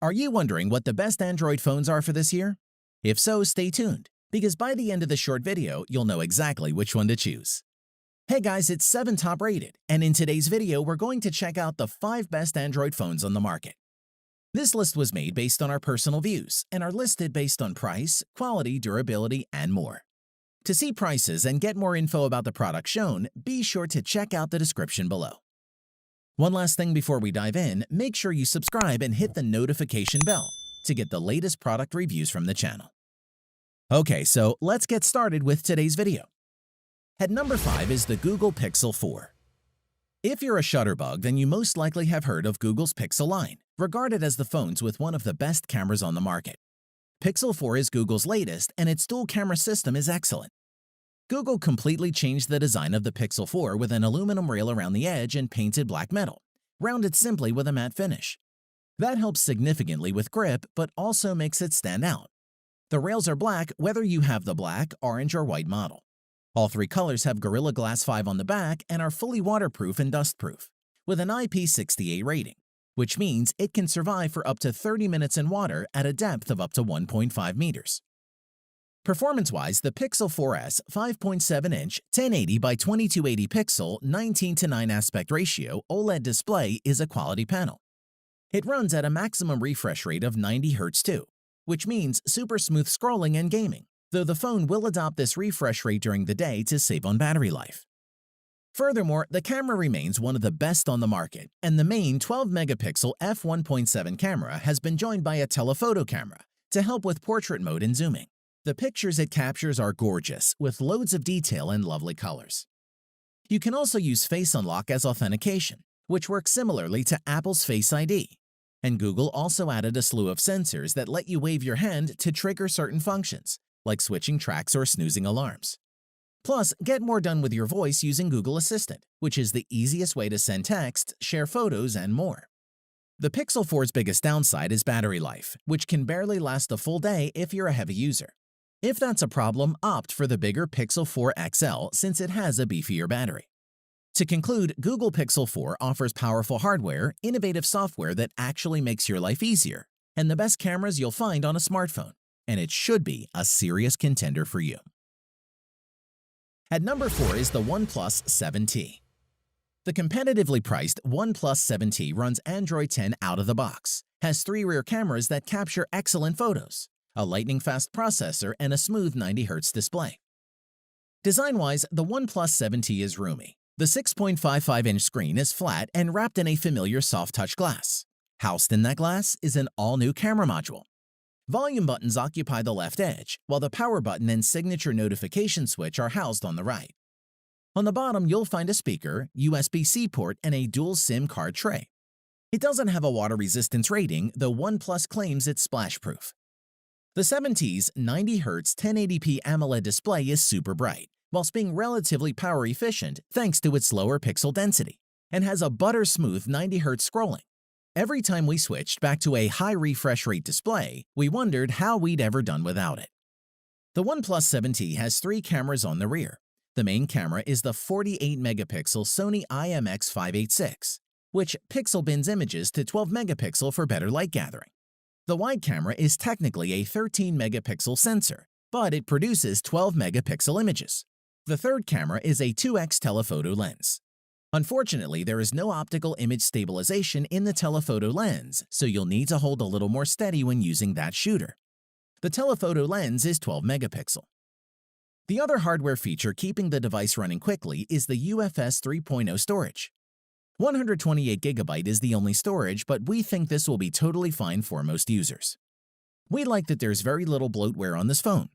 Are you wondering what the best Android phones are for this year? If so, stay tuned, because by the end of the short video, you'll know exactly which one to choose. Hey guys, it's 7 Top Rated, and in today's video, we're going to check out the 5 best Android phones on the market. This list was made based on our personal views and are listed based on price, quality, durability, and more. To see prices and get more info about the product shown, be sure to check out the description below. One last thing before we dive in, make sure you subscribe and hit the notification bell to get the latest product reviews from the channel. Okay, so let's get started with today's video. At number 5 is the Google Pixel 4. If you're a shutterbug, then you most likely have heard of Google's Pixel line, regarded as the phones with one of the best cameras on the market. Pixel 4 is Google's latest, and its dual camera system is excellent. Google completely changed the design of the Pixel 4 with an aluminum rail around the edge and painted black metal, rounded simply with a matte finish. That helps significantly with grip, but also makes it stand out. The rails are black whether you have the black, orange, or white model. All 3 colors have Gorilla Glass 5 on the back and are fully waterproof and dustproof, with an IP68 rating, which means it can survive for up to 30 minutes in water at a depth of up to 1.5 meters. Performance-wise, the Pixel 4S 5.7-inch 1080 by 2280 pixel 19:9 aspect ratio OLED display is a quality panel. It runs at a maximum refresh rate of 90 Hz too, which means super smooth scrolling and gaming, though the phone will adopt this refresh rate during the day to save on battery life. Furthermore, the camera remains one of the best on the market, and the main 12-megapixel f1.7 camera has been joined by a telephoto camera to help with portrait mode and zooming. The pictures it captures are gorgeous, with loads of detail and lovely colors. You can also use Face Unlock as authentication, which works similarly to Apple's Face ID. And Google also added a slew of sensors that let you wave your hand to trigger certain functions, like switching tracks or snoozing alarms. Plus, get more done with your voice using Google Assistant, which is the easiest way to send text, share photos, and more. The Pixel 4's biggest downside is battery life, which can barely last a full day if you're a heavy user. If that's a problem, opt for the bigger Pixel 4 XL since it has a beefier battery. To conclude, Google Pixel 4 offers powerful hardware, innovative software that actually makes your life easier, and the best cameras you'll find on a smartphone, and it should be a serious contender for you. At number 4 is the OnePlus 7T. The competitively priced OnePlus 7T runs Android 10 out of the box, has 3 rear cameras that capture excellent photos, a lightning-fast processor, and a smooth 90 Hz display. Design-wise, the OnePlus 7T is roomy. The 6.55-inch screen is flat and wrapped in a familiar soft-touch glass. Housed in that glass is an all-new camera module. Volume buttons occupy the left edge, while the power button and signature notification switch are housed on the right. On the bottom, you'll find a speaker, USB-C port, and a dual SIM card tray. It doesn't have a water resistance rating, though OnePlus claims it's splash-proof. The 7T's 90 Hz 1080p AMOLED display is super bright, whilst being relatively power efficient thanks to its lower pixel density, and has a butter-smooth 90 Hz scrolling. Every time we switched back to a high refresh rate display, we wondered how we'd ever done without it. The OnePlus 7T has 3 cameras on the rear. The main camera is the 48-megapixel Sony IMX586, which pixel bins images to 12 megapixel for better light gathering. The wide camera is technically a 13-megapixel sensor, but it produces 12-megapixel images. The third camera is a 2x telephoto lens. Unfortunately, there is no optical image stabilization in the telephoto lens, so you'll need to hold a little more steady when using that shooter. The telephoto lens is 12 megapixel. The other hardware feature keeping the device running quickly is the UFS 3.0 storage. 128GB is the only storage, but we think this will be totally fine for most users. We like that there's very little bloatware on this phone.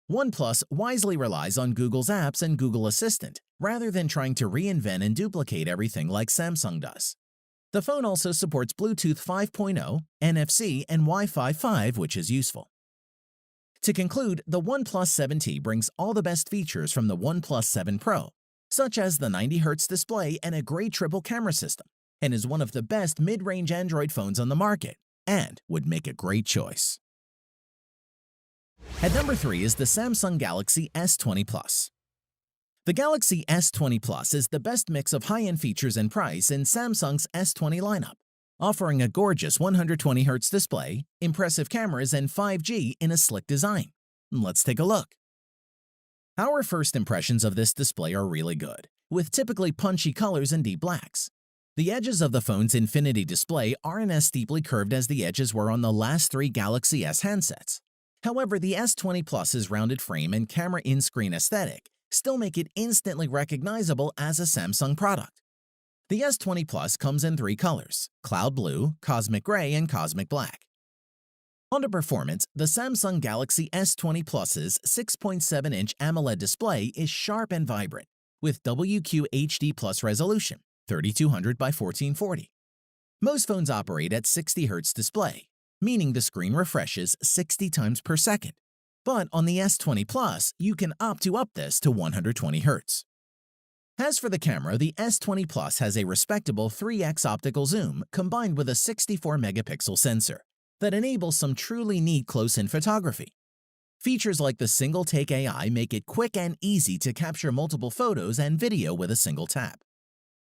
OnePlus wisely relies on Google's apps and Google Assistant, rather than trying to reinvent and duplicate everything like Samsung does. The phone also supports Bluetooth 5.0, NFC, and Wi-Fi 5, which is useful. To conclude, the OnePlus 7T brings all the best features from the OnePlus 7 Pro, such as the 90 Hz display and a great triple camera system, and is one of the best mid-range Android phones on the market, and would make a great choice. At number 3 is the Samsung Galaxy S20 Plus. The Galaxy S20 Plus is the best mix of high-end features and price in Samsung's S20 lineup. offering a gorgeous 120Hz display, impressive cameras, and 5G in a slick design. Let's take a look. Our first impressions of this display are really good, with typically punchy colors and deep blacks. The edges of the phone's Infinity display aren't as steeply curved as the edges were on the last three Galaxy S handsets. However, the S20 Plus's rounded frame and camera in-screen aesthetic still make it instantly recognizable as a Samsung product. The S20 Plus comes in three colors: Cloud Blue, Cosmic Gray, and Cosmic Black. On to performance, the Samsung Galaxy S20 Plus's 6.7-inch AMOLED display is sharp and vibrant, with WQHD Plus resolution, 3200 by 1440. Most phones operate at 60 Hz display, meaning the screen refreshes 60 times per second. But on the S20 Plus, you can opt to up this to 120 Hz. As for the camera, the S20 Plus has a respectable 3x optical zoom combined with a 64-megapixel sensor that enables some truly neat close-in photography. Features like the single-take AI make it quick and easy to capture multiple photos and video with a single tap.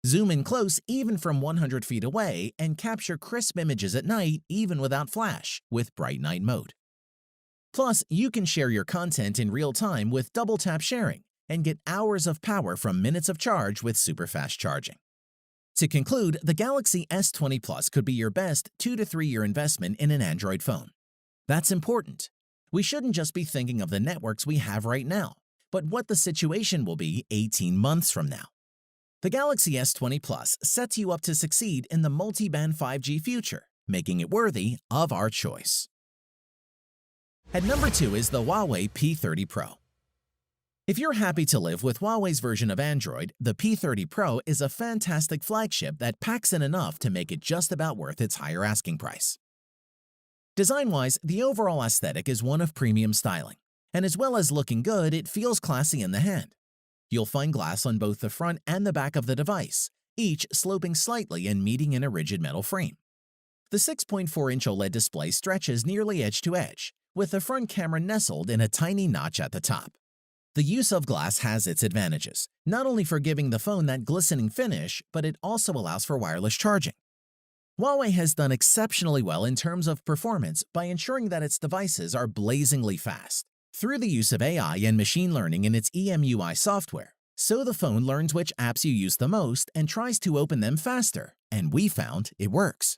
Zoom in close even from 100 feet away and capture crisp images at night even without flash with Bright Night mode. Plus, you can share your content in real time with double-tap sharing and get hours of power from minutes of charge with super fast charging. To conclude, the Galaxy S20 Plus could be your best 2 to 3 year investment in an Android phone. That's important. We shouldn't just be thinking of the networks we have right now, but what the situation will be 18 months from now. The Galaxy S20 Plus sets you up to succeed in the multi-band 5G future, making it worthy of our choice. At number 2 is the Huawei P30 Pro. If you're happy to live with Huawei's version of Android, the P30 Pro is a fantastic flagship that packs in enough to make it just about worth its higher asking price. Design-wise, the overall aesthetic is one of premium styling, and as well as looking good, it feels classy in the hand. You'll find glass on both the front and the back of the device, each sloping slightly and meeting in a rigid metal frame. The 6.4-inch OLED display stretches nearly edge to edge, with the front camera nestled in a tiny notch at the top. The use of glass has its advantages, not only for giving the phone that glistening finish, but it also allows for wireless charging. Huawei has done exceptionally well in terms of performance by ensuring that its devices are blazingly fast through the use of AI and machine learning in its EMUI software, so the phone learns which apps you use the most and tries to open them faster, and we found it works.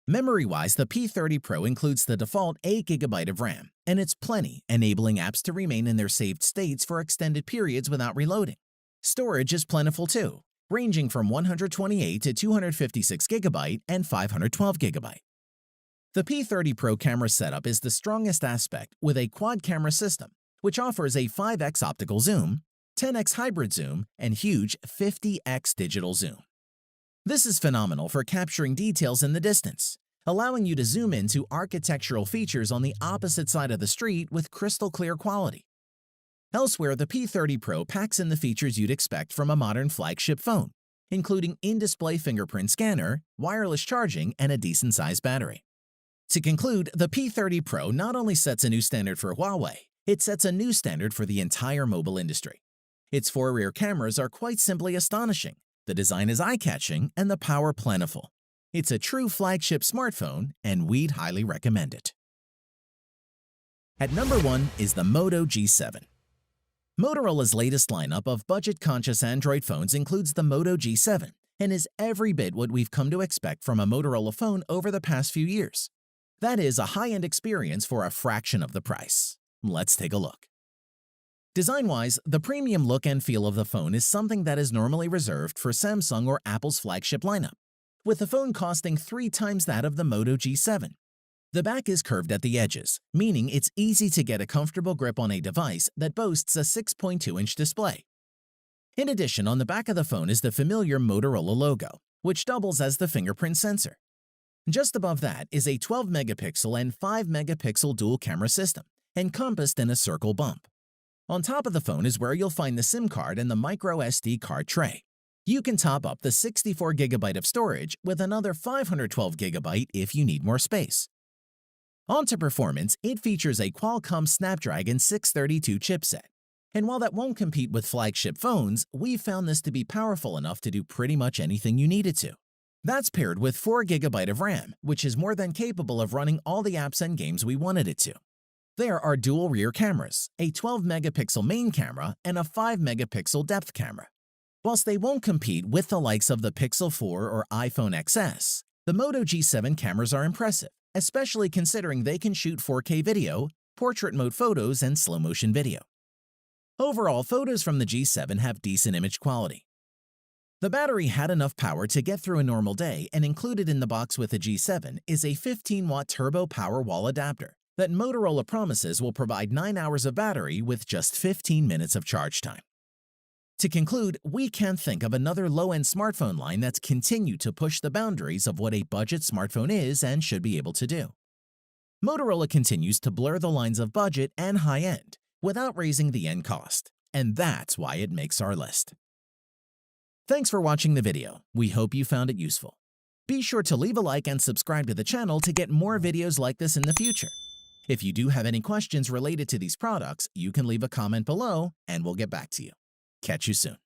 Memory-wise, the P30 Pro includes the default 8GB of RAM, and it's plenty, enabling apps to remain in their saved states for extended periods without reloading. Storage is plentiful too, ranging from 128 to 256GB and 512GB. The P30 Pro camera setup is the strongest aspect with a quad-camera system, which offers a 5x optical zoom, 10x hybrid zoom, and huge 50x digital zoom. This is phenomenal for capturing details in the distance, allowing you to zoom into architectural features on the opposite side of the street with crystal clear quality. Elsewhere, the P30 Pro packs in the features you'd expect from a modern flagship phone, including in-display fingerprint scanner, wireless charging, and a decent-sized battery. To conclude, the P30 Pro not only sets a new standard for Huawei, it sets a new standard for the entire mobile industry. Its 4 rear cameras are quite simply astonishing. The design is eye-catching and the power plentiful. It's a true flagship smartphone, and we'd highly recommend it. At number 1 is the Moto G7. Motorola's latest lineup of budget-conscious Android phones includes the Moto G7 and is every bit what we've come to expect from a Motorola phone over the past few years. That is a high-end experience for a fraction of the price. Let's take a look. Design-wise, the premium look and feel of the phone is something that is normally reserved for Samsung or Apple's flagship lineup, with the phone costing 3 times that of the Moto G7. The back is curved at the edges, meaning it's easy to get a comfortable grip on a device that boasts a 6.2-inch display. In addition, on the back of the phone is the familiar Motorola logo, which doubles as the fingerprint sensor. Just above that is a 12-megapixel and 5-megapixel dual-camera system, encompassed in a circle bump. On top of the phone is where you'll find the SIM card and the micro SD card tray. You can top up the 64GB of storage with another 512GB if you need more space. On to performance, it features a Qualcomm Snapdragon 632 chipset. And while that won't compete with flagship phones, we've found this to be powerful enough to do pretty much anything you need it to. That's paired with 4 GB of RAM, which is more than capable of running all the apps and games we wanted it to. There are dual rear cameras, a 12-megapixel main camera, and a 5-megapixel depth camera. Whilst they won't compete with the likes of the Pixel 4 or iPhone XS, the Moto G7 cameras are impressive, especially considering they can shoot 4K video, portrait mode photos, and slow-motion video. Overall, photos from the G7 have decent image quality. The battery had enough power to get through a normal day, and included in the box with the G7 is a 15-watt turbo power wall adapter that Motorola promises will provide 9 hours of battery with just 15 minutes of charge time. To conclude, we can't think of another low-end smartphone line that's continued to push the boundaries of what a budget smartphone is and should be able to do. Motorola continues to blur the lines of budget and high-end without raising the end cost, and that's why it makes our list. Thanks for watching the video. We hope you found it useful. Be sure to leave a like and subscribe to the channel to get more videos like this in the future. If you do have any questions related to these products, you can leave a comment below and we'll get back to you. Catch you soon.